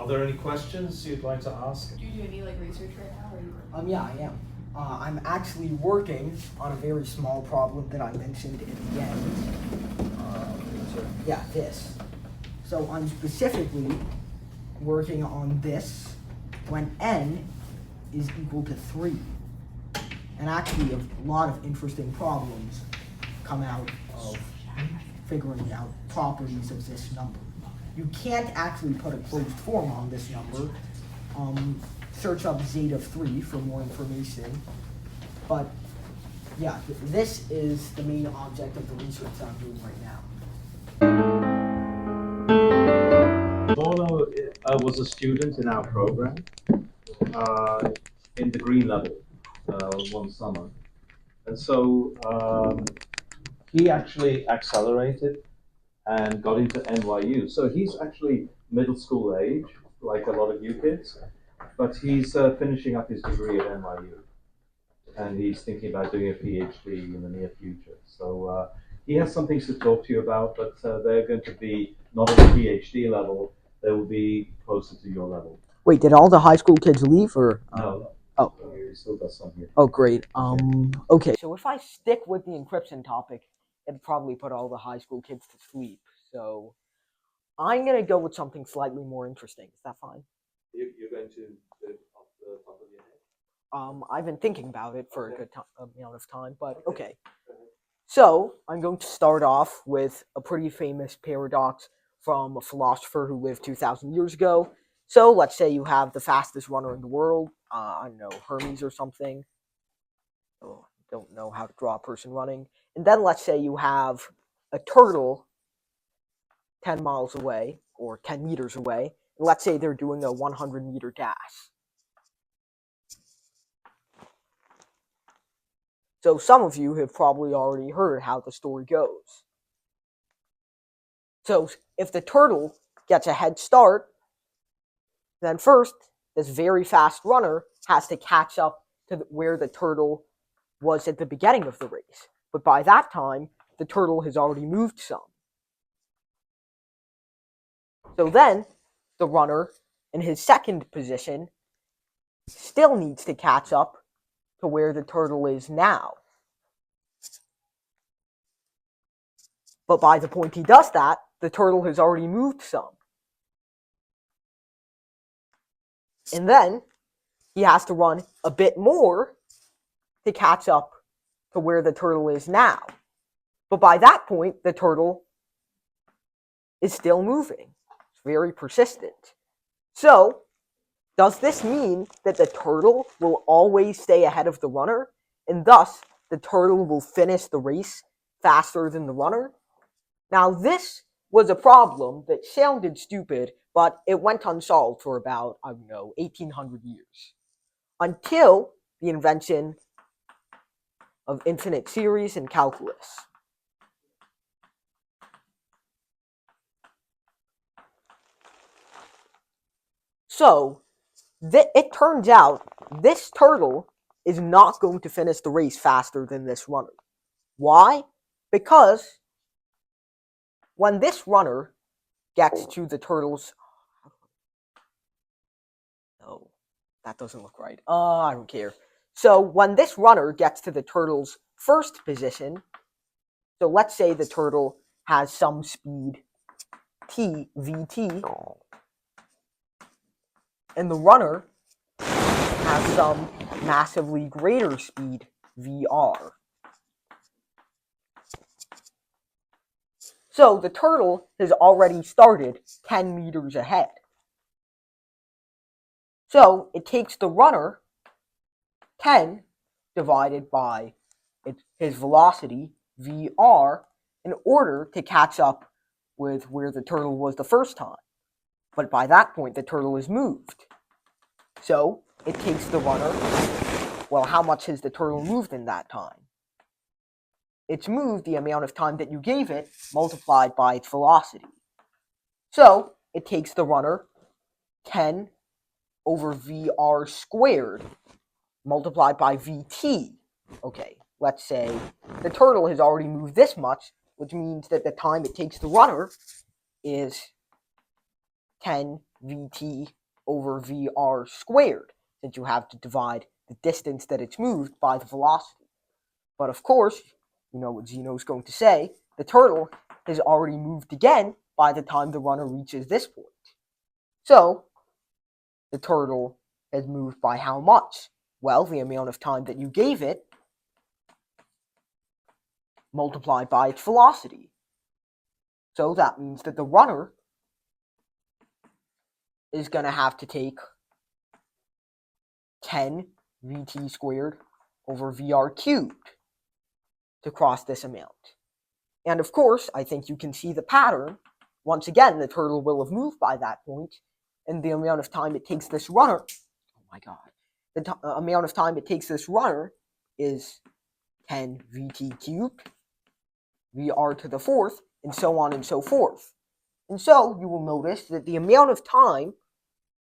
there any questions you'd like to ask? Do you do any research right now, or are you? Yeah, I am. I'm actually working on a very small problem that I mentioned at the end. Yeah, this. So I'm specifically working on this when n is equal to 3. And actually a lot of interesting problems come out of figuring out properties of this number. You can't actually put a closed form on this number. Search up Zeta 3 for more information. But yeah, this is the main object of the research I'm doing right now. Zeno was a student in our program in the green level one summer. And so he actually accelerated and got into NYU. So he's actually middle school age, like a lot of you kids, but he's finishing up his degree at NYU. And he's thinking about doing a PhD in the near future. So he has some things to talk to you about, but they're going to be not at the PhD level, they will be closer to your level. Wait, did all the high school kids leave, or? No. Oh. You still got some here. Oh, great. Okay. So if I stick with the encryption topic, it'd probably put all the high school kids to sleep. So I'm going to go with something slightly more interesting. Is that fine? You're going to do it off the top of your head? I've been thinking about it for a good amount of time, but okay. So I'm going to start off with a pretty famous paradox from a philosopher who lived 2,000 years ago. So let's say you have the fastest runner in the world. I don't know, Hermes or something. Oh, I don't know how to draw a person running. And then let's say you have a turtle 10 miles away or 10 meters away. And let's say they're doing a 100-meter dash. So some of you have probably already heard how the story goes. So if the turtle gets a head start, then first, this very fast runner has to catch up to where the turtle was at the beginning of the race. But by that time, the turtle has already moved some. So then, the runner in his second position still needs to catch up to where the turtle is now. But by the point he does that, the turtle has already moved some. And then he has to run a bit more to catch up to where the turtle is now. But by that point, the turtle is still moving. It's very persistent. So, does this mean that the turtle will always stay ahead of the runner, and thus the turtle will finish the race faster than the runner? Now, this was a problem that sounded stupid, but it went unsolved for about, 1,800 years. Until the invention of infinite series and calculus. So, it turns out this turtle is not going to finish the race faster than this runner. Why? Because when this runner gets to the turtle's... No, that doesn't look right. I don't care. So when this runner gets to the turtle's first position, so let's say the turtle has some speed t, vt, and the runner has some massively greater speed, vr. So the turtle has already started 10 meters ahead. So it takes the runner 10 divided by his velocity, vr, in order to catch up with where the turtle was the first time. But by that point, the turtle is moved. So it takes the runner, well, how much has the turtle moved in that time? It's moved the amount of time that you gave it multiplied by its velocity. So it takes the runner 10 over vr squared multiplied by vt. Okay, let's say the turtle has already moved this much, which means that the time it takes the runner is 10 vt over vr squared, since you have to divide the distance that it's moved by the velocity. But of course, you know what Zeno's going to say, the turtle has already moved again by the time the runner reaches this point. So, the turtle has moved by how much? Well, the amount of time that you gave it multiplied by its velocity. So that means that the runner is going to have to take 10 vt squared over vr cubed to cross this amount. And of course, I think you can see the pattern. Once again, the turtle will have moved by that point, and the amount of time it takes this runner, oh my god, the amount of time it takes this runner is 10 vt cubed, vr to the fourth, and so on and so forth. And so you will notice that the amount of time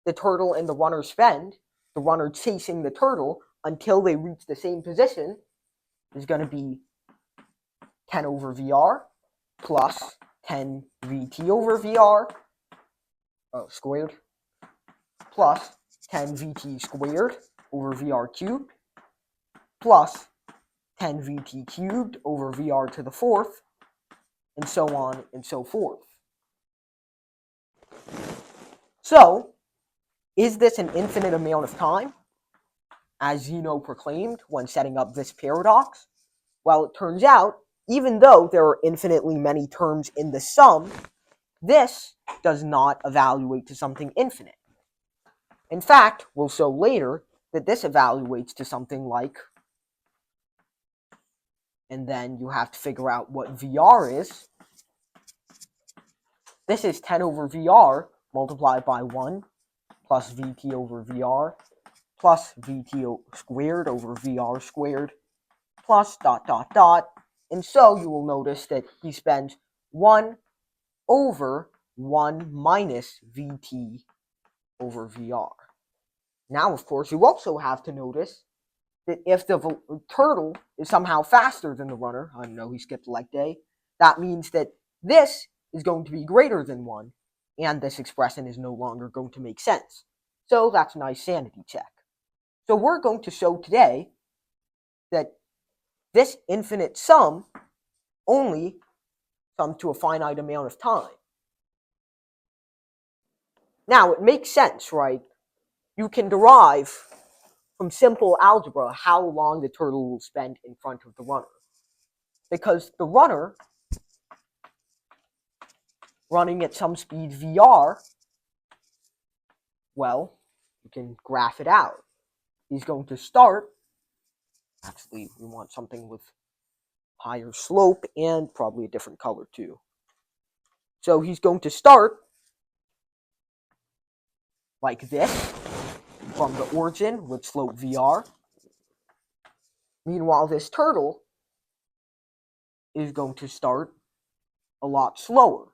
the turtle and the runner spend, the runner chasing the turtle until they reach the same position, is going to be 10 over vr plus 10 vt over vr squared plus 10 vt squared over vr cubed plus 10 vt cubed over vr to the fourth, and so on and so forth. So, is this an infinite amount of time, as Zeno proclaimed when setting up this paradox? Well, it turns out, even though there are infinitely many terms in the sum, this does not evaluate to something infinite. In fact, we'll show later that this evaluates to something like, and then you have to figure out what VR is. This is 10 over VR multiplied by 1 plus VT over VR plus VT squared over VR squared plus ... And so you will notice that he spends 1 over 1 minus VT over VR. Now, of course, you also have to notice that if the turtle is somehow faster than the runner, I know he skipped leg day, that means that this is going to be greater than 1, and this expression is no longer going to make sense. So that's a nice sanity check. So we're going to show today that this infinite sum only sums to a finite amount of time. Now, it makes sense, right? You can derive from simple algebra how long the turtle will spend in front of the runner. Because the runner, running at some speed VR, well, you can graph it out. He's going to start, actually we want something with higher slope and probably a different color too. So he's going to start like this from the origin with slope VR. Meanwhile, this turtle is going to start a lot slower.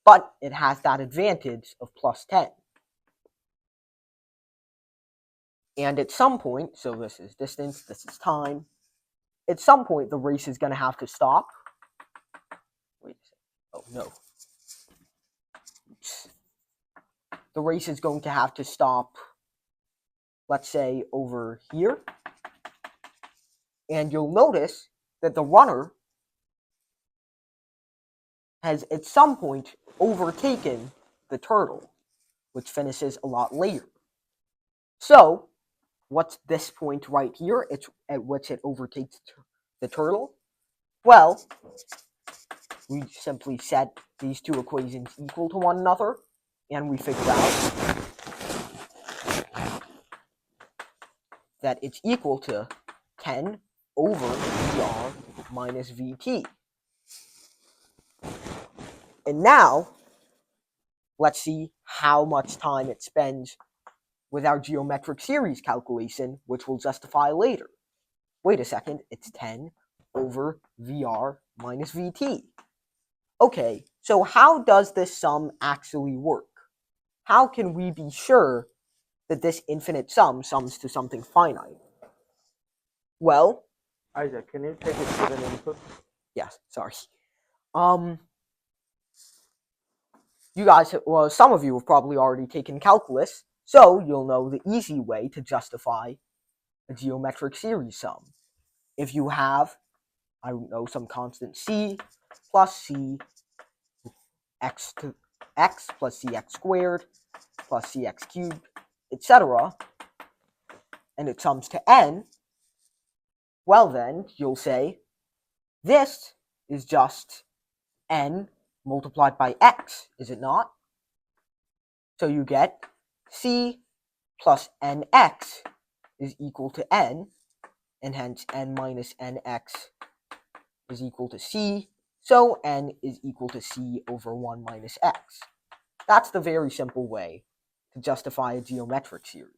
But it has that advantage of plus 10. And at some point, so this is distance, this is time, at some point the race is going to have to stop. Wait a second. Oh, no. Oops. The race is going to have to stop, let's say, over here. And you'll notice that the runner has at some point overtaken the turtle, which finishes a lot later. So, what's this point right here at which it overtakes the turtle? Well, we simply set these two equations equal to one another, and we figure out that it's equal to 10 over VR minus VT. And now, let's see how much time it spends with our geometric series calculation, which we'll justify later. Wait a second, it's 10 over VR minus VT. Okay, so how does this sum actually work? How can we be sure that this infinite sum sums to something finite? Well, Isaac, can you take it to the input? yes, sorry. You guys, well, some of you have probably already taken calculus, so you'll know the easy way to justify a geometric series sum. If you have, I don't know, some constant c plus c x to x plus cx squared plus cx cubed, etc., and it sums to n, well then, you'll say, this is just n multiplied by x, is it not? So you get c plus nx is equal to n, and hence n minus nx is equal to c, so n is equal to c over 1 minus x. That's the very simple way to justify a geometric series.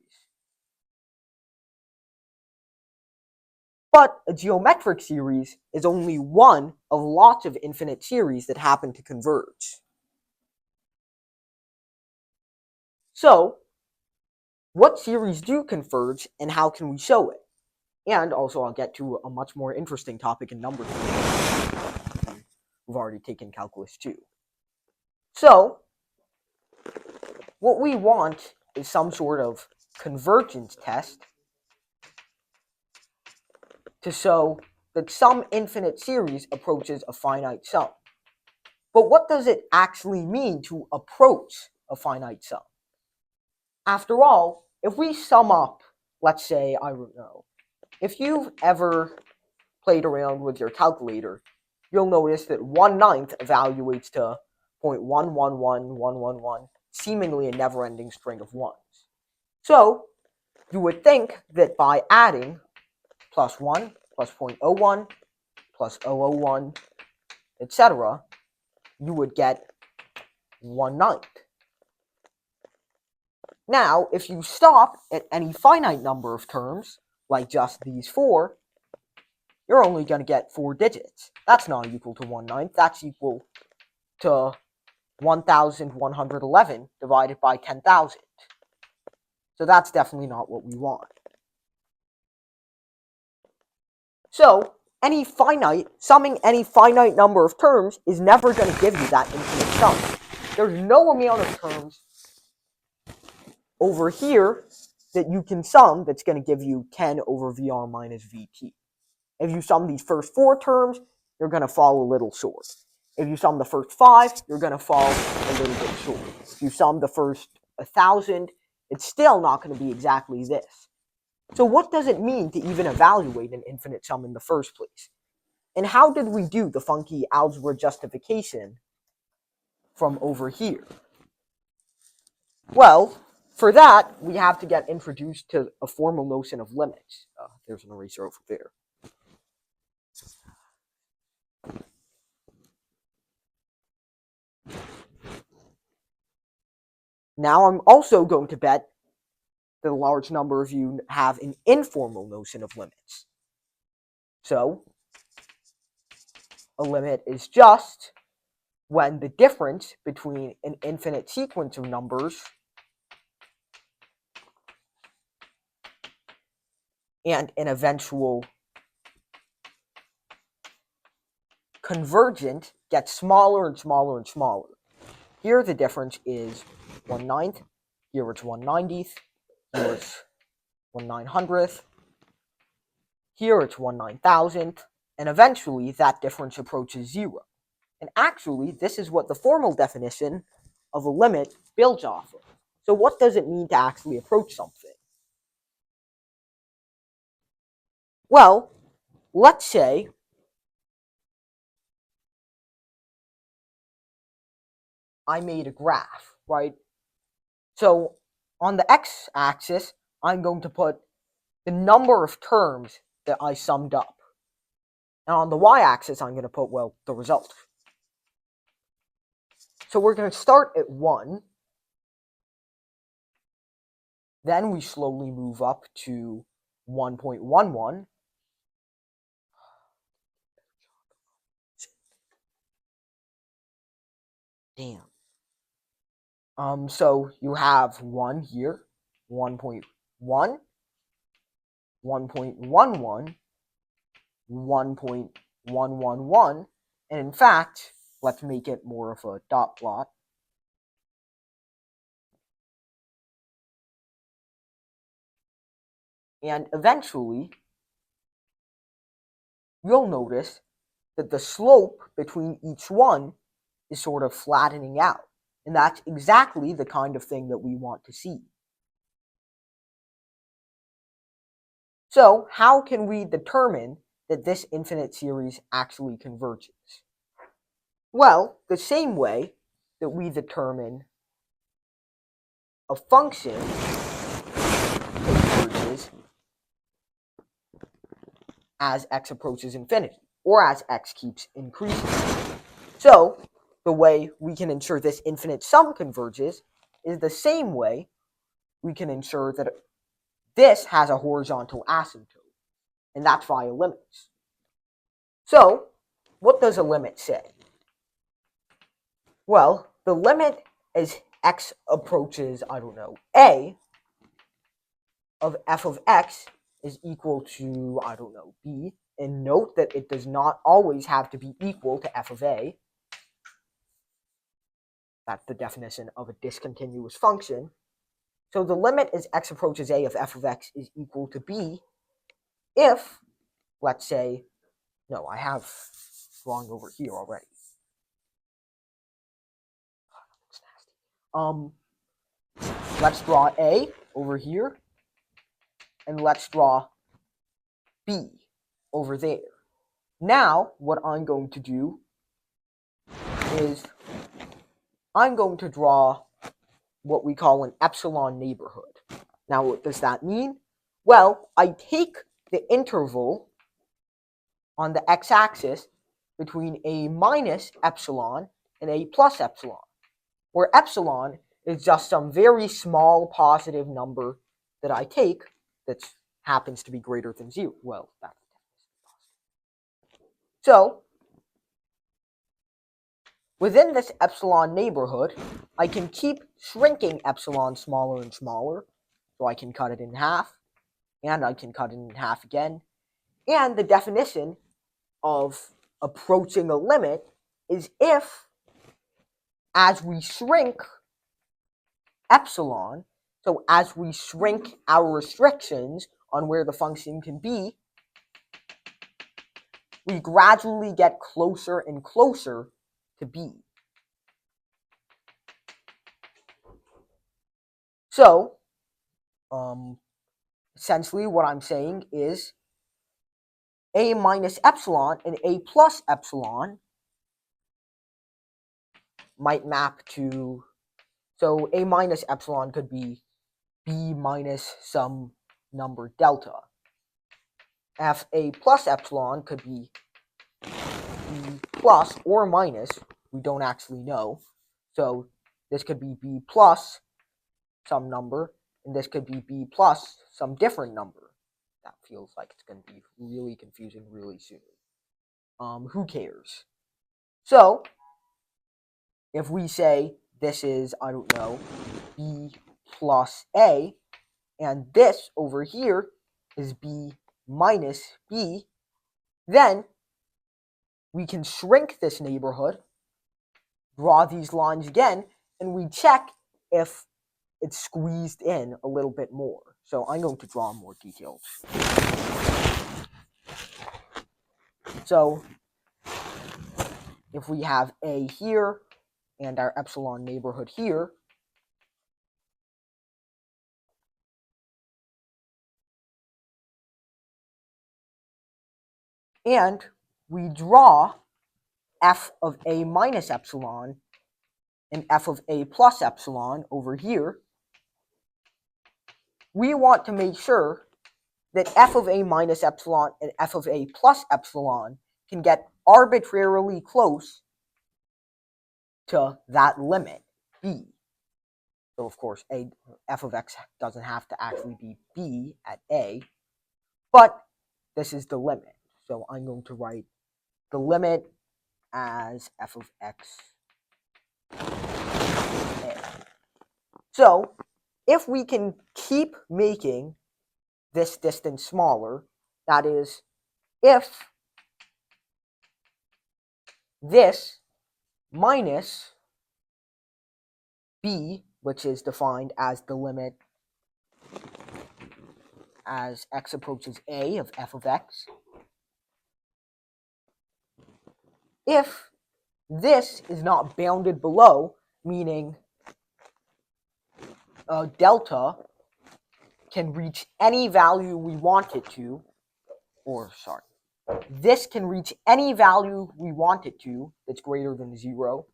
But a geometric series is only one of lots of infinite series that happen to converge. So, what series do converge and how can we show it? And also I'll get to a much more interesting topic in number theory. We've already taken calculus 2. So, what we want is some sort of convergence test to show that some infinite series approaches a finite sum. But what does it actually mean to approach a finite sum? After all, if we sum up, let's say, I don't know, if you've ever played around with your calculator, you'll notice that 1/9 evaluates to 0.111111, seemingly a never-ending string of ones. So, you would think that by adding plus 1, plus 0.01, plus 001, etc., you would get 1/9. Now, if you stop at any finite number of terms, like just these 4, you're only going to get 4 digits. That's not equal to 1/9. That's equal to 1,111 divided by 10,000. So that's definitely not what we want. So, summing any finite number of terms is never going to give you that infinite sum. There's no amount of terms over here that you can sum that's going to give you 10 over VR minus VT. If you sum these first 4 terms, you're going to fall a little short. If you sum the first 5, you're going to fall a little bit short. If you sum the first 1,000, it's still not going to be exactly this. So what does it mean to even evaluate an infinite sum in the first place? And how did we do the funky algebra justification from over here? Well, for that, we have to get introduced to a formal notion of limits. There's an eraser over there. Now I'm also going to bet that a large number of you have an informal notion of limits. So, a limit is just when the difference between an infinite sequence of numbers and an eventual convergent gets smaller and smaller and smaller. Here the difference is 1/9, here it's 1/90th, here it's 1/900th, here it's 1/9000th, and eventually that difference approaches 0. And actually, this is what the formal definition of a limit builds off of. So what does it mean to actually approach something? Well, let's say I made a graph, right? So on the x-axis, I'm going to put the number of terms that I summed up. And on the y-axis, I'm going to put, well, the result. So we're going to start at 1. Then we slowly move up to 1.11. Damn. So you have 1 here, 1.1, 1.11, 1.111, and in fact, let's make it more of a dot plot. And eventually, you'll notice that the slope between each one is sort of flattening out. And that's exactly the kind of thing that we want to see. So how can we determine that this infinite series actually converges? Well, the same way that we determine a function converges as x approaches infinity, or as x keeps increasing. So the way we can ensure this infinite sum converges is the same way we can ensure that this has a horizontal asymptote, and that's via limits. So what does a limit say? Well, the limit as x approaches, a of f of x is equal to, b. And note that it does not always have to be equal to f of a. That's the definition of a discontinuous function. So the limit as x approaches a of f of x is equal to b if, let's say, no, I have drawn over here already. Let's draw a over here, and let's draw b over there. Now, what I'm going to do is I'm going to draw what we call an epsilon neighborhood. Now, what does that mean? Well, I take the interval on the x-axis between a minus epsilon and a plus epsilon, where epsilon is just some very small positive number that I take that happens to be greater than 0. Well, that's so within this epsilon neighborhood, I can keep shrinking epsilon smaller and smaller. So I can cut it in half, and I can cut it in half again. And the definition of approaching a limit is if, as we shrink epsilon, so as we shrink our restrictions on where the function can be, we gradually get closer and closer to b. So, essentially what I'm saying is a minus epsilon and a plus epsilon might map to, so a minus epsilon could be b minus some number delta. A plus epsilon could be b plus or minus, we don't actually know. So this could be b plus some number, and this could be b plus some different number. That feels like it's going to be really confusing really soon. Who cares? So if we say this is, b plus a, and this over here is b minus b, then we can shrink this neighborhood, draw these lines again, and we check if it's squeezed in a little bit more. So I'm going to draw more details. So if we have a here and our epsilon neighborhood here, and we draw f of a minus epsilon and f of a plus epsilon over here, we want to make sure that f of a minus epsilon and f of a plus epsilon can get arbitrarily close to that limit, b. So of course, f of x doesn't have to actually be b at a, but this is the limit. So I'm going to write the limit as f of x a. So if we can keep making this distance smaller, that is, if this minus b, which is defined as the limit as x approaches a of f of x. If this is not bounded below, meaning delta can reach any value we want it to, this can reach any value we want it to that's greater than 0.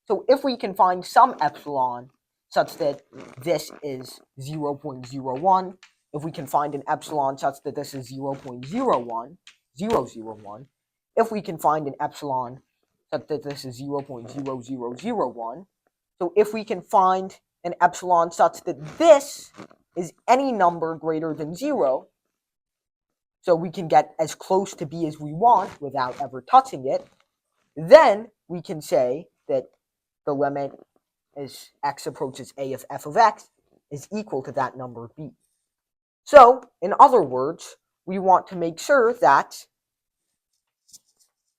So if we can find some epsilon such that this is 0.01, if we can find an epsilon such that this is 0.01, if we can find an epsilon such that this is 0.0001, so if we can find an epsilon such that this is any number greater than 0, so we can get as close to b as we want without ever touching it, then we can say that the limit as x approaches a of f of x is equal to that number b. So, in other words, we want to make sure that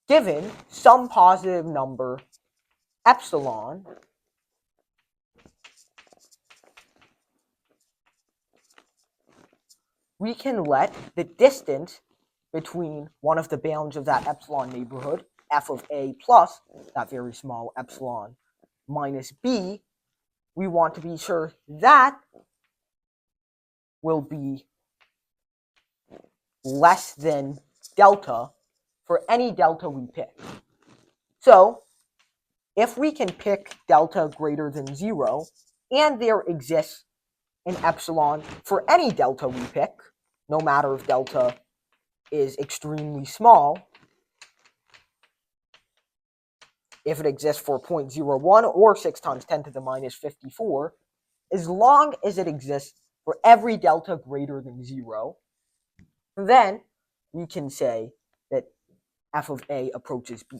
given some positive number epsilon, we can let the distance between one of the bounds of that epsilon neighborhood, f of a plus that very small epsilon minus b, we want to be sure that will be less than delta for any delta we pick. So if we can pick delta greater than 0, and there exists an epsilon for any delta we pick, no matter if delta is extremely small, if it exists for 0.01 or 6 times 10 to the minus 54, as long as it exists for every delta greater than 0, then we can say that f of a approaches b.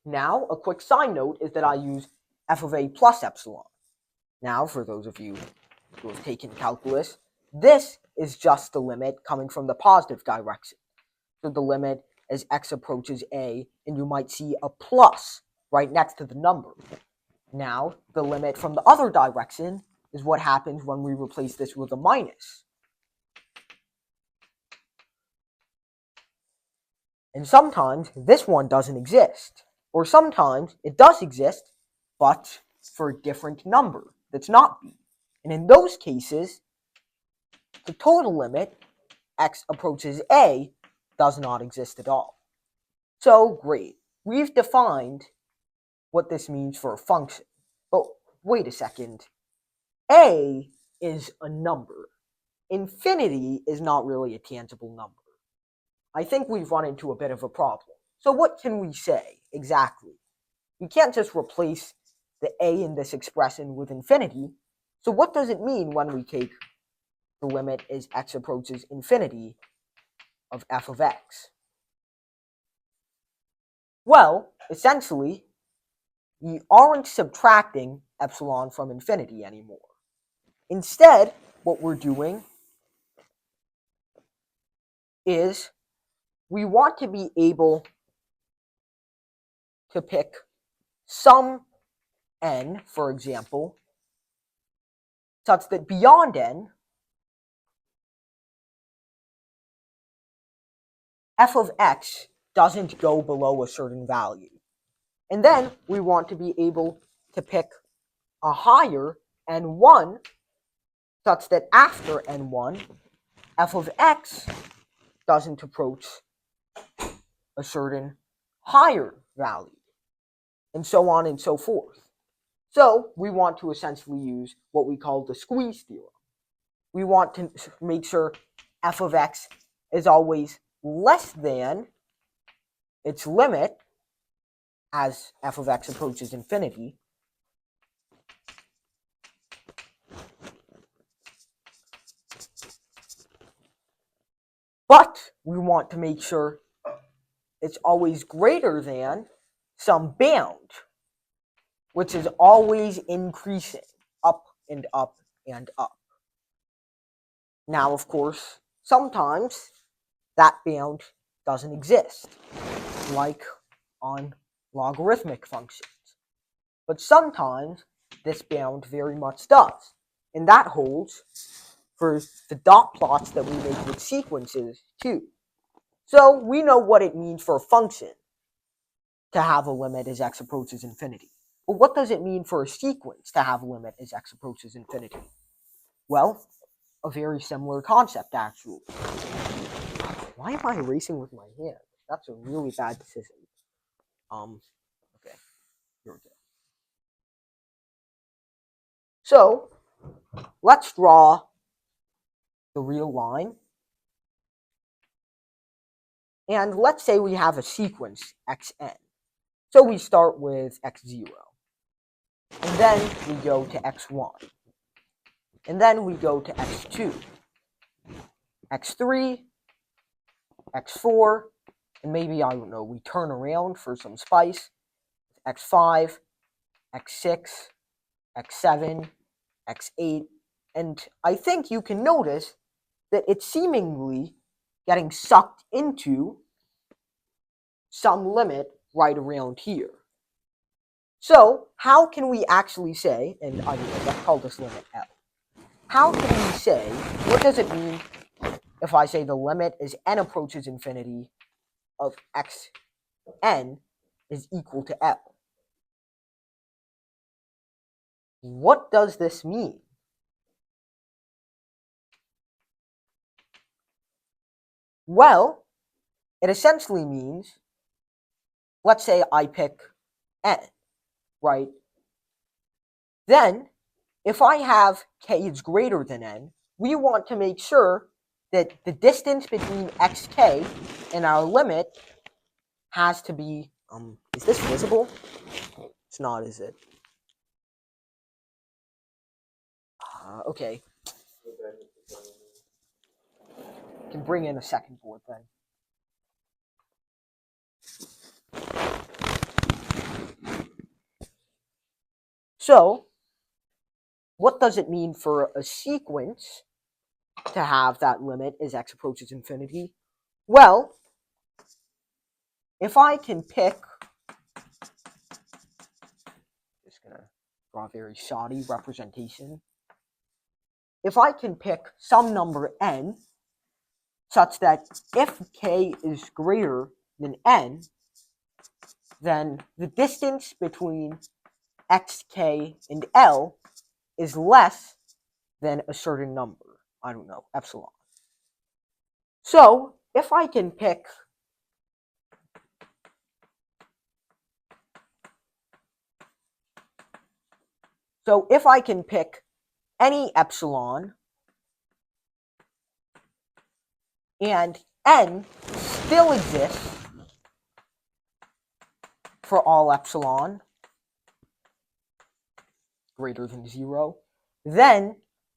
Now, a quick side note is that I use f of a plus epsilon. Now, for those of you who have taken calculus, this is just the limit coming from the positive direction. So the limit as x approaches a, and you might see a plus right next to the number. Now, the limit from the other direction is what happens when we replace this with a minus. And sometimes this one doesn't exist. Or sometimes it does exist, but for a different number that's not b. And in those cases, the total limit, x approaches a, does not exist at all. So, great. We've defined what this means for a function. But wait a second. A is a number. Infinity is not really a tangible number. I think we've run into a bit of a problem. So what can we say exactly? We can't just replace the a in this expression with infinity. So what does it mean when we take the limit as x approaches infinity of f of x? Well, essentially, we aren't subtracting epsilon from infinity anymore. Instead, what we're doing is we want to be able to pick some n, for example, such that beyond n, f of x doesn't go below a certain value. And then we want to be able to pick a higher n1 such that after n1, f of x doesn't approach a certain higher value, and so on and so forth. So we want to essentially use what we call the squeeze theorem. We want to make sure f of x is always less than its limit as f of x approaches infinity, but we want to make sure it's always greater than some bound, which is always increasing, up and up and up. Now, of course, sometimes that bound doesn't exist, like on logarithmic functions. But sometimes this bound very much does, and that holds for the dot plots that we make with sequences too. So we know what it means for a function to have a limit as x approaches infinity. But what does it mean for a sequence to have a limit as x approaches infinity? Well, a very similar concept, actually. Why am I erasing with my hand? That's a really bad decision. Okay, here we go. So, let's draw the real line. And let's say we have a sequence, xn. So we start with x0. And then we go to x1. And then we go to x2, x3, x4, and maybe, I don't know, we turn around for some spice, x5, x6, x7, x8, and I think you can notice that it's seemingly getting sucked into some limit right around here. So how can we actually say, and I don't know, let's call this limit L. How can we say, what does it mean if I say the limit as n approaches infinity of xn is equal to L? What does this mean? Well, it essentially means, let's say I pick n, right? Then, if I have k is greater than n, we want to make sure that the distance between xk and our limit has to be, is this visible? It's not, is it? Okay. Can bring in a second board then. So, what does it mean for a sequence to have that limit as x approaches infinity? Well, if I can pick, just gonna draw a very shoddy representation. If I can pick some number n such that if k is greater than n, then the distance between xk and L is less than a certain number. I don't know, epsilon. So if I can pick any epsilon and n still exists for all epsilon greater than 0, then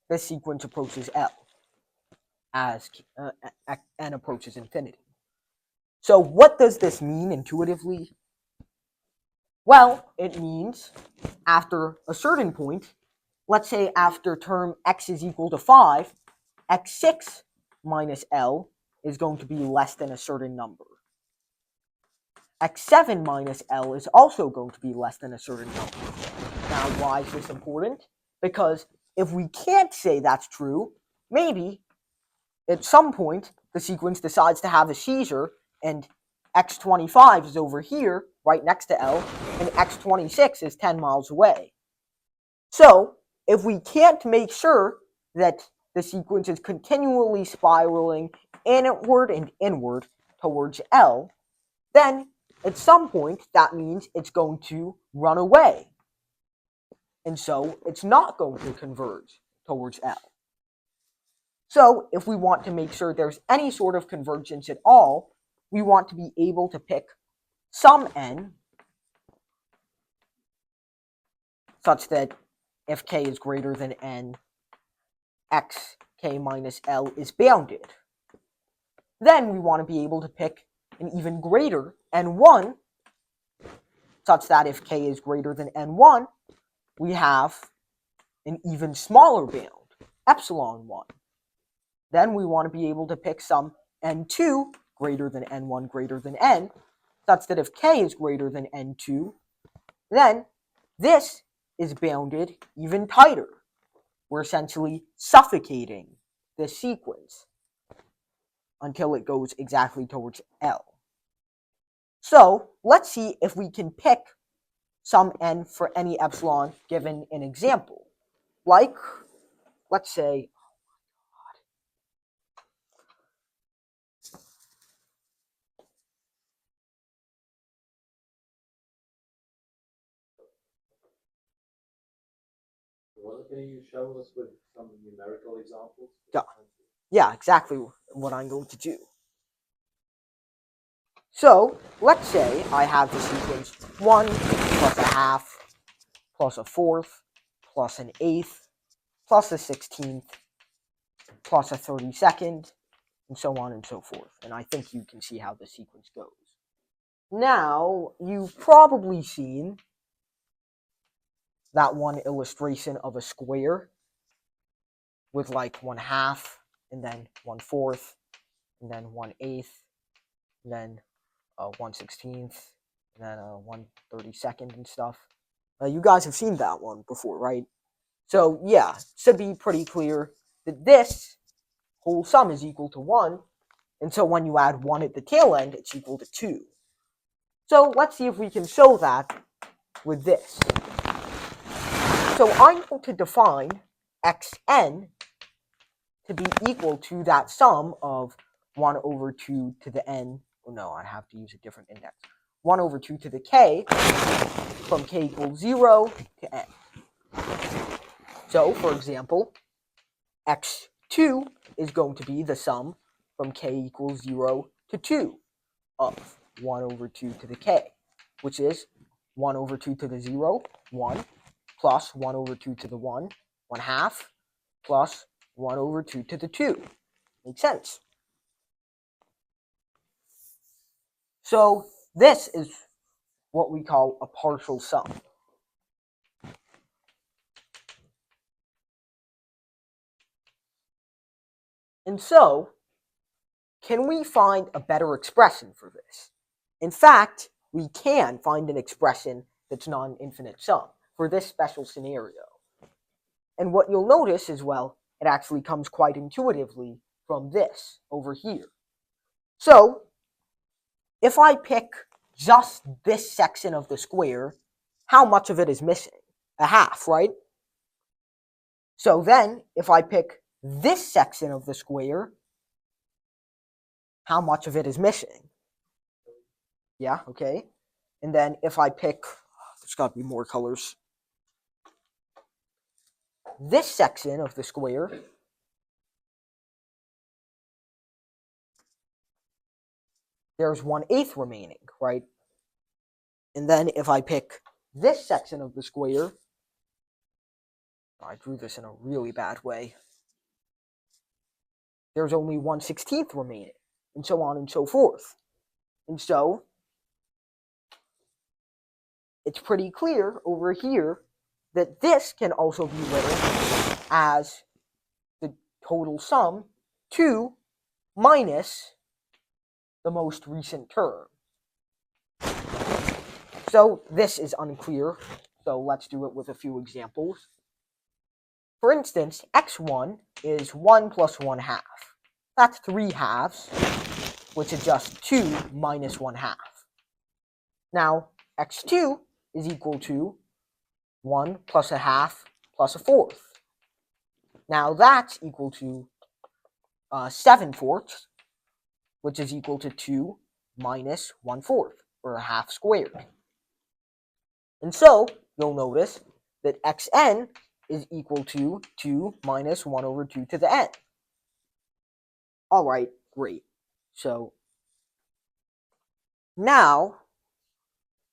the sequence approaches L as n approaches infinity. So what does this mean intuitively? Well, it means after a certain point, let's say after term x is equal to 5, x6 minus L is going to be less than a certain number. x7 minus L is also going to be less than a certain number. Now, why is this important? Because if we can't say that's true, maybe at some point the sequence decides to have a seizure and x25 is over here, right next to L, and x26 is 10 miles away. So, if we can't make sure that the sequence is continually spiraling inward and inward towards L, then at some point that means it's going to run away. And so it's not going to converge towards L. So if we want to make sure there's any sort of convergence at all, we want to be able to pick some n such that if k is greater than n, xk minus L is bounded. Then we want to be able to pick an even greater n1 such that if k is greater than n1, we have an even smaller bound, epsilon 1. Then we want to be able to pick some n2 greater than n1 greater than n, such that if k is greater than n2, then this is bounded even tighter. We're essentially suffocating this sequence until it goes exactly towards L. So let's see if we can pick some n for any epsilon given an example. Like, let's say, Can you show us with some numerical examples? yeah, exactly what I'm going to do. So let's say I have the sequence 1 plus a half plus a fourth plus an eighth plus a 16th plus a 32nd, and so on and so forth. And I think you can see how the sequence goes. Now, you've probably seen that one illustration of a square with like 1/2 and then 1/4 and then 1/8 and then 1/16 and then 1/32 and stuff. You guys have seen that one before, right? So yeah, it should be pretty clear that this whole sum is equal to 1, and so when you add 1 at the tail end, it's equal to 2. So let's see if we can show that with this. So I'm going to define xn to be equal to that sum of 1 over 2 to the n. Oh no, I have to use a different index. 1 over 2 to the k from k equals 0 to n. So, for example, x2 is going to be the sum from k equals 0 to 2 of 1 over 2 to the k, which is 1 over 2 to the 0, 1, plus 1 over 2 to the 1, 1/2, plus 1 over 2 to the 2. Makes sense. So this is what we call a partial sum. And so, can we find a better expression for this? In fact, we can find an expression that's not an infinite sum for this special scenario. And what you'll notice as well, it actually comes quite intuitively from this over here. So, if I pick just this section of the square, how much of it is missing? A half, right? So then, if I pick this section of the square, how much of it is missing? Yeah, okay. And then if I pick, there's got to be more colors. This section of the square, there's 1/8 remaining, right? And then if I pick this section of the square, I drew this in a really bad way. There's only 1/16 remaining, and so on and so forth. And so, it's pretty clear over here that this can also be written as the total sum 2 minus the most recent term. So this is unclear, so let's do it with a few examples. For instance, x1 is 1 plus 1/2. That's 3/2, which is just 2 minus 1/2. Now, x2 is equal to 1 plus a half plus a fourth. Now that's equal to 7/4, which is equal to 2 minus 1/4, or a half squared. And so, you'll notice that xn is equal to 2 minus 1 over 2 to the n. All right, great. So, now,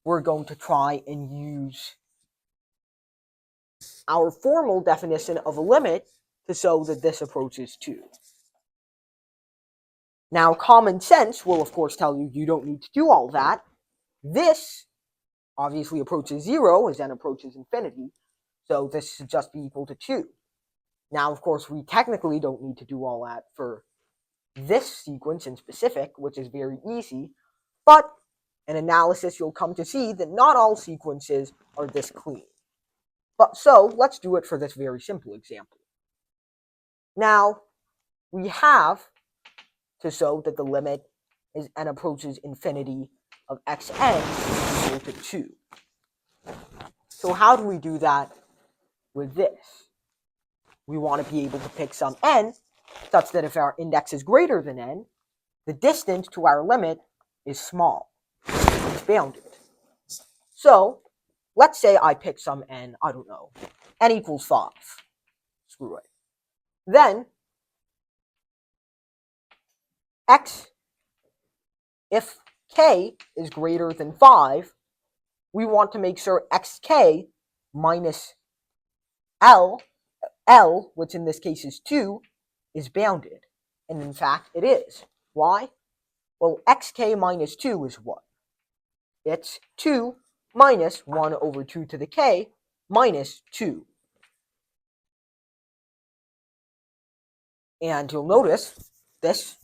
we're going to try and use our formal definition of a limit to show that this approaches 2. Now, common sense will, of course, tell you you don't need to do all that. This obviously approaches 0 as n approaches infinity, so this should just be equal to 2. Now, of course, we technically don't need to do all that for this sequence in specific, which is very easy, but in analysis you'll come to see that not all sequences are this clean. But so, let's do it for this very simple example. Now, we have to show that the limit is n approaches infinity of xn equal to 2. So how do we do that with this? We want to be able to pick some n such that if our index is greater than n, the distance to our limit is small. It's bounded. So let's say I pick some n, I don't know, n equals 5. Screw it. Then x, if k is greater than 5, we want to make sure xk minus L, which in this case is 2, is bounded. And in fact, it is. Why? Well, xk minus 2 is what? It's 2 minus 1 over 2 to the k minus 2. And you'll notice this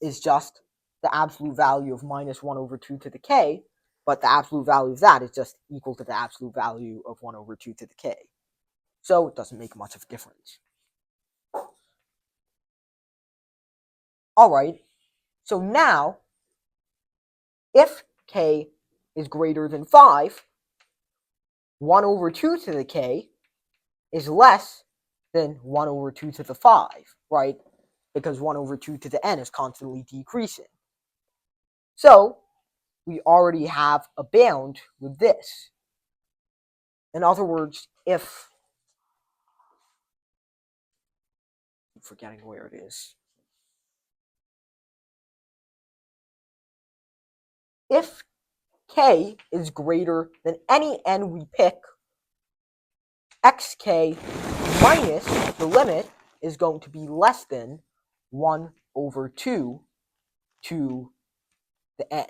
is just the absolute value of minus 1 over 2 to the k, but the absolute value of that is just equal to the absolute value of 1 over 2 to the k. So it doesn't make much of a difference. All right, so now, if k is greater than 5, 1 over 2 to the k is less than 1 over 2 to the 5, right? Because 1 over 2 to the n is constantly decreasing. So we already have a bound with this. In other words, if, I'm forgetting where it is. If k is greater than any n we pick, xk minus the limit is going to be less than 1 over 2 to the n.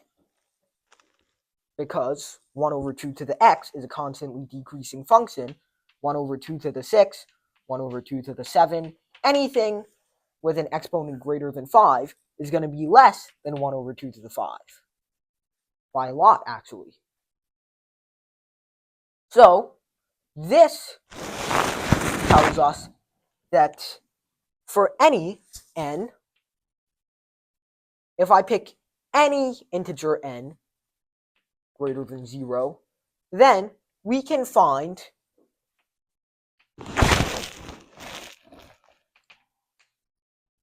Because 1 over 2 to the x is a constantly decreasing function. 1 over 2 to the 6, 1 over 2 to the 7, anything with an exponent greater than 5 is going to be less than 1 over 2 to the 5. By a lot, actually. So, this tells us that for any n, if I pick any integer n greater than 0, then we can find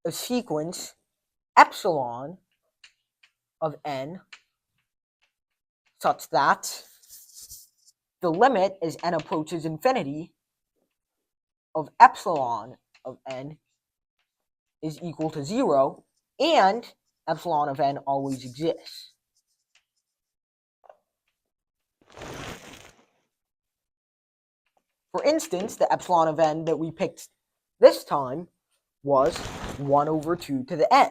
a sequence epsilon of n such that the limit as n approaches infinity of epsilon of n is equal to 0, and epsilon of n always exists. For instance, the epsilon of n that we picked this time was 1 over 2 to the n.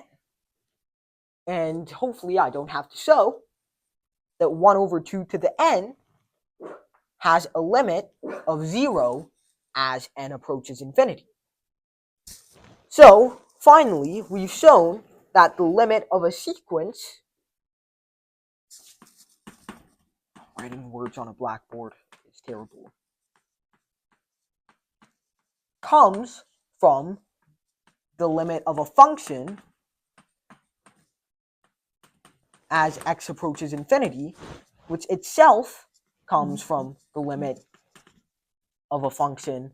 And hopefully I don't have to show that 1 over 2 to the n has a limit of 0 as n approaches infinity. So, finally, we've shown that the limit of a sequence, writing words on a blackboard is terrible, comes from the limit of a function as x approaches infinity, which itself comes from the limit of a function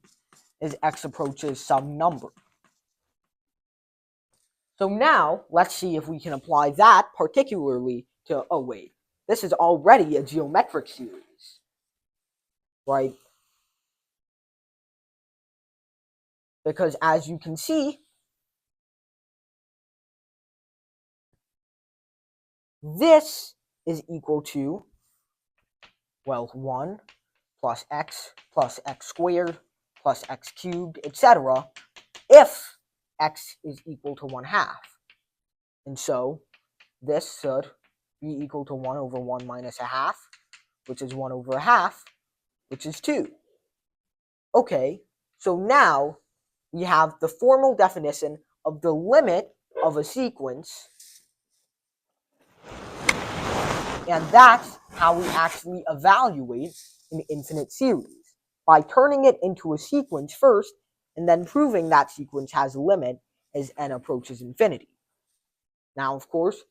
as x approaches some number. So now, let's see if we can apply that particularly to, oh wait, this is already a geometric series, right? Because as you can see, this is equal to, well, 1 plus x squared plus x cubed, etc., if x is equal to 1/2. And so this should be equal to 1 over 1 minus 1/2, which is 1 over 1/2, which is 2. Okay, so now we have the formal definition of the limit of a sequence, and that's how we actually evaluate an infinite series, by turning it into a sequence first, and then proving that sequence has a limit, as n approaches infinity. Now, of course,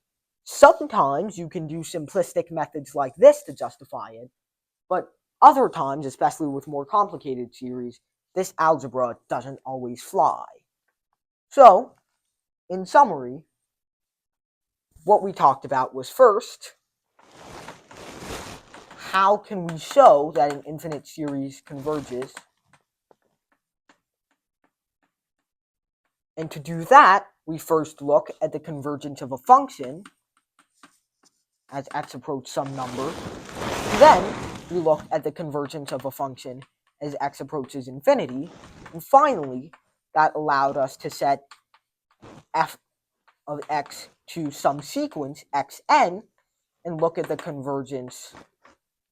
sometimes you can do simplistic methods like this to justify it, but other times, especially with more complicated series, this algebra doesn't always fly. So, in summary, what we talked about was first, how can we show that an infinite series converges? And to do that, we first look at the convergence of a function as x approaches some number. Then we look at the convergence of a function as x approaches infinity. And finally, that allowed us to set f of x to some sequence xn and look at the convergence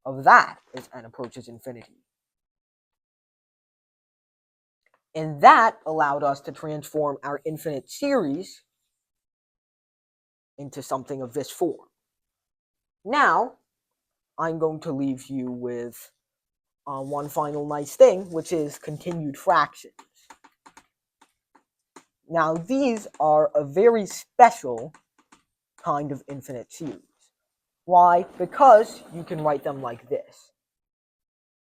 of that as n approaches infinity. And that allowed us to transform our infinite series into something of this form. Now, I'm going to leave you with one final nice thing, which is continued fractions. Now, these are a very special kind of infinite series. Why? Because you can write them like this.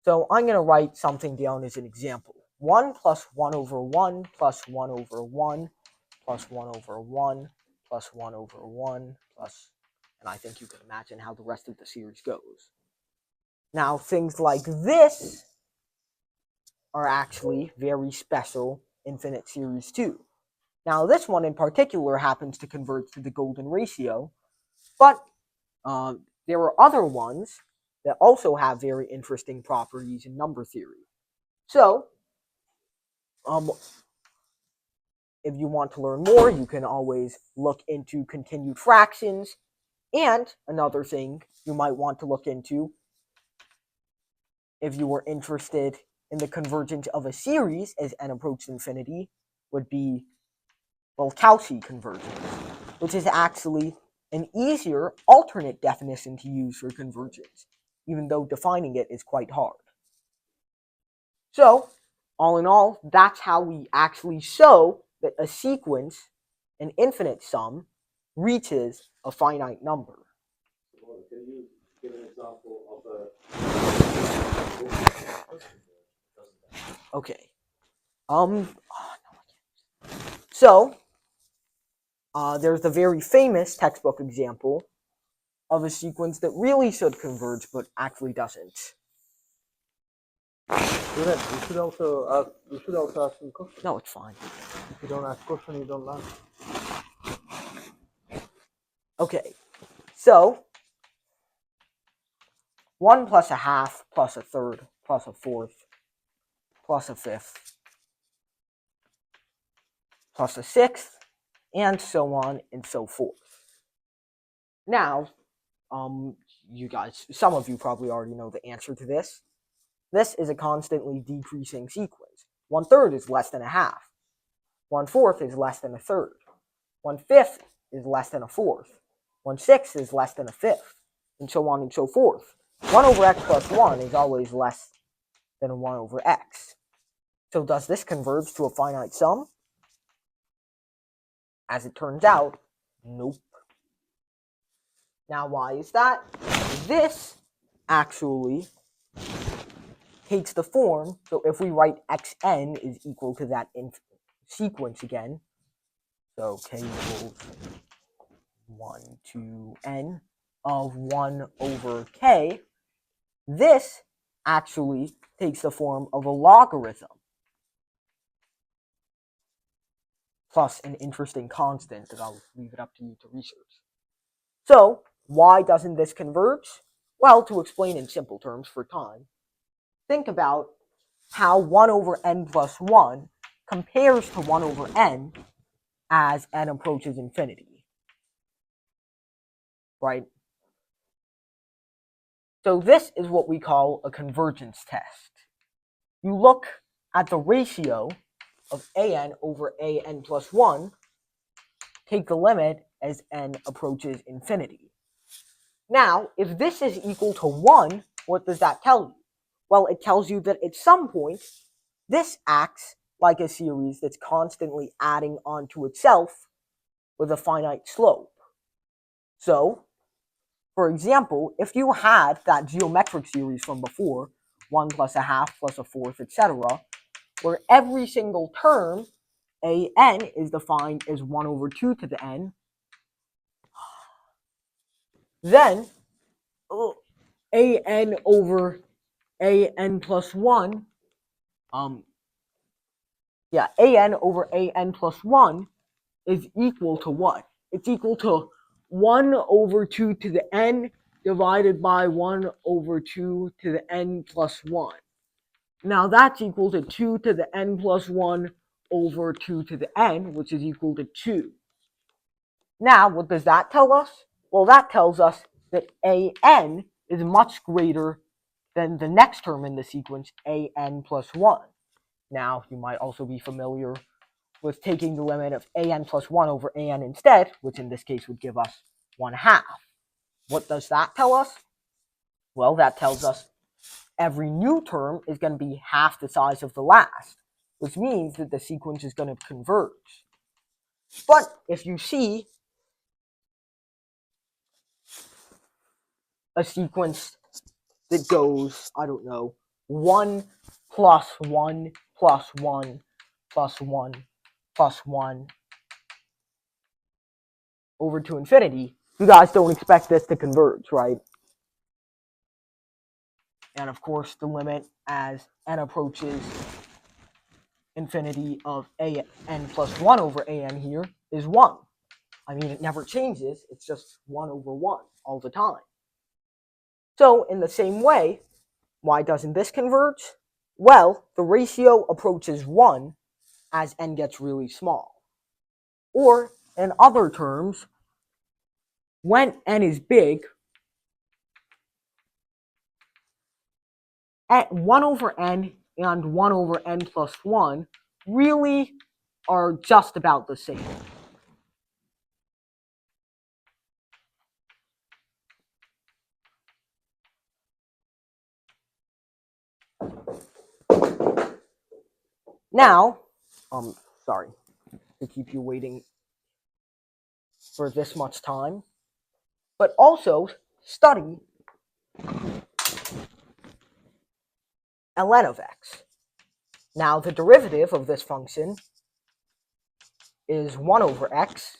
So I'm going to write something down as an example. 1 plus 1 over 1 plus 1 over 1 plus 1 over 1 plus 1 over 1 plus, and I think you can imagine how the rest of the series goes. Now, things like this are actually very special infinite series too. Now, this one in particular happens to converge to the golden ratio, but there are other ones that also have very interesting properties in number theory. So, if you want to learn more, you can always look into continued fractions. And another thing you might want to look into, if you were interested in the convergence of a series as n approaches infinity, would be, well, Cauchy convergence, which is actually an easier alternate definition to use for convergence, even though defining it is quite hard. So, all in all, that's how we actually show that a sequence, an infinite sum, reaches a finite number. Can you give an example of a... Okay. So, there's the very famous textbook example of a sequence that really should converge but actually doesn't. You should also ask some questions. No, it's fine. If you don't ask questions, you don't learn. Okay, so 1 plus a half plus a third plus a fourth plus a fifth plus a sixth, and so on and so forth. Now, you guys, some of you probably already know the answer to this. This is a constantly decreasing sequence. 1/3 is less than a half. 1/4 is less than a third. 1/5 is less than a fourth. 1/6 is less than a fifth, and so on and so forth. 1 over x plus 1 is always less than 1 over x. So does this converge to a finite sum? As it turns out, nope. Now, why is that? This actually takes the form, so if we write xn is equal to that sequence again, so k equals 1 to n of 1 over k, this actually takes the form of a logarithm plus an interesting constant that I'll leave it up to you to research. So, why doesn't this converge? Well, to explain in simple terms for time, think about how 1 over n plus 1 compares to 1 over n as n approaches infinity, right? So this is what we call a convergence test. You look at the ratio of an over an plus 1, take the limit as n approaches infinity. Now, if this is equal to 1, what does that tell you? Well, it tells you that at some point, this acts like a series that's constantly adding onto itself with a finite slope. So, for example, if you had that geometric series from before, 1 plus a half plus a fourth, etc., where every single term, an, is defined as 1 over 2 to the n, then an over an plus 1, an over an plus 1 is equal to what? It's equal to 1 over 2 to the n divided by 1 over 2 to the n plus 1. Now that's equal to 2 to the n plus 1 over 2 to the n, which is equal to 2. Now, what does that tell us? Well, that tells us that an is much greater than the next term in the sequence, an plus 1. Now, you might also be familiar with taking the limit of an plus 1 over an instead, which in this case would give us 1/2. What does that tell us? Well, that tells us every new term is going to be half the size of the last, which means that the sequence is going to converge. But if you see a sequence that goes, I don't know, 1 plus 1 plus 1 plus 1 plus 1 over to infinity, you guys don't expect this to converge, right? And of course, the limit as n approaches infinity of an plus 1 over an here is 1. I mean, it never changes. It's just 1 over 1 all the time. So in the same way, why doesn't this converge? Well, the ratio approaches 1 as n gets really small. Or, in other terms, when n is big, at 1 over n and 1 over n plus 1 really are just about the same. Now, sorry to keep you waiting for this much time, but also study ln of x. Now, the derivative of this function is 1 over x,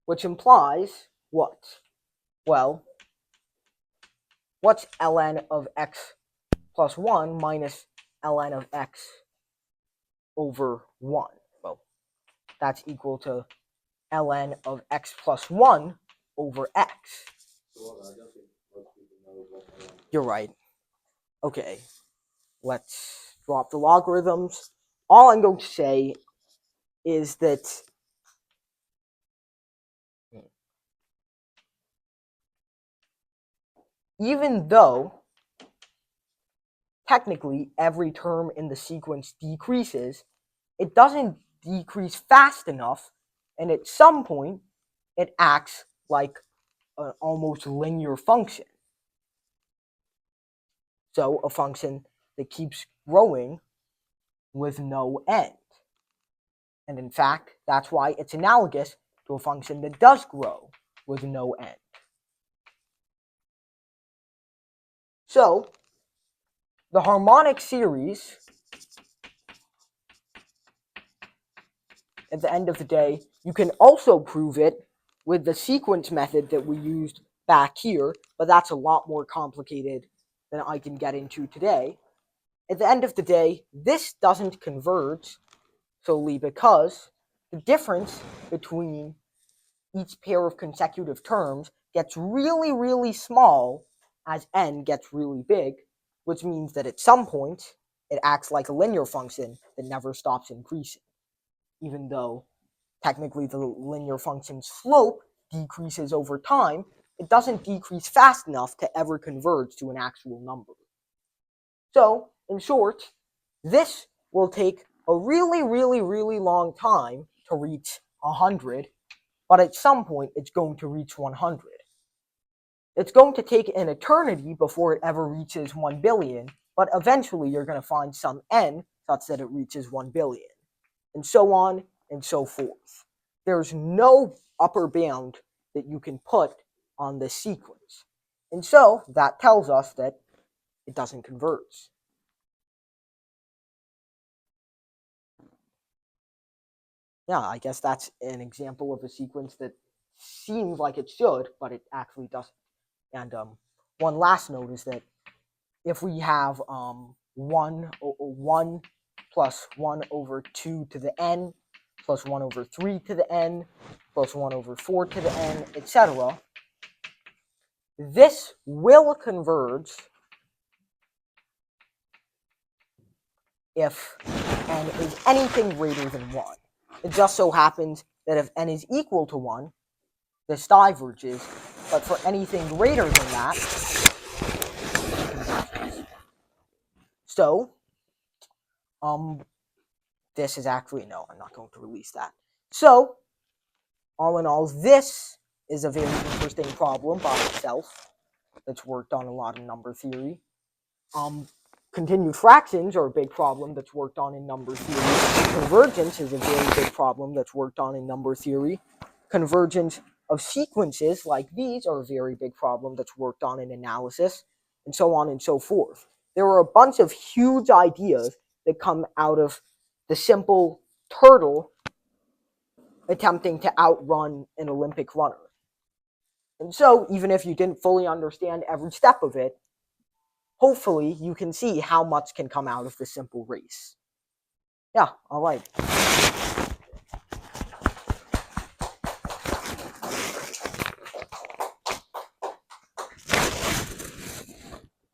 which implies what? Well, what's ln of x plus 1 minus ln of x over 1? Well, that's equal to ln of x plus 1 over x. You're right. Okay, let's drop the logarithms. All I'm going to say is that even though technically every term in the sequence decreases, it doesn't decrease fast enough, and at some point it acts like an almost linear function. So a function that keeps growing with no end. And in fact, that's why it's analogous to a function that does grow with no end. So the harmonic series, at the end of the day, you can also prove it with the sequence method that we used back here, but that's a lot more complicated than I can get into today. At the end of the day, this doesn't converge solely because the difference between each pair of consecutive terms gets really, really small as n gets really big, which means that at some point it acts like a linear function that never stops increasing, even though technically the linear function's slope decreases over time. It doesn't decrease fast enough to ever converge to an actual number. So, in short, this will take a really, really, really long time to reach 100, but at some point it's going to reach 100. It's going to take an eternity before it ever reaches 1 billion, but eventually you're going to find some n such that it reaches 1 billion, and so on and so forth. There's no upper bound that you can put on this sequence. And so that tells us that it doesn't converge. Yeah, I guess that's an example of a sequence that seems like it should, but it actually doesn't. And one last note is that if we have 1 plus 1 over 2 to the n, plus 1 over 3 to the n, plus 1 over 4 to the n, etc., this will converge if n is anything greater than 1. It just so happens that if n is equal to 1, this diverges, but for anything greater than that, it converges. So, this is actually, no, I'm not going to release that. So, all in all, this is a very interesting problem by itself that's worked on a lot in number theory. Continued fractions are a big problem that's worked on in number theory. Convergence is a very big problem that's worked on in number theory. Convergence of sequences like these are a very big problem that's worked on in analysis, and so on and so forth. There are a bunch of huge ideas that come out of the simple turtle attempting to outrun an Olympic runner. And so, even if you didn't fully understand every step of it, hopefully you can see how much can come out of the simple race. Yeah, all right.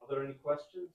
Are there any questions?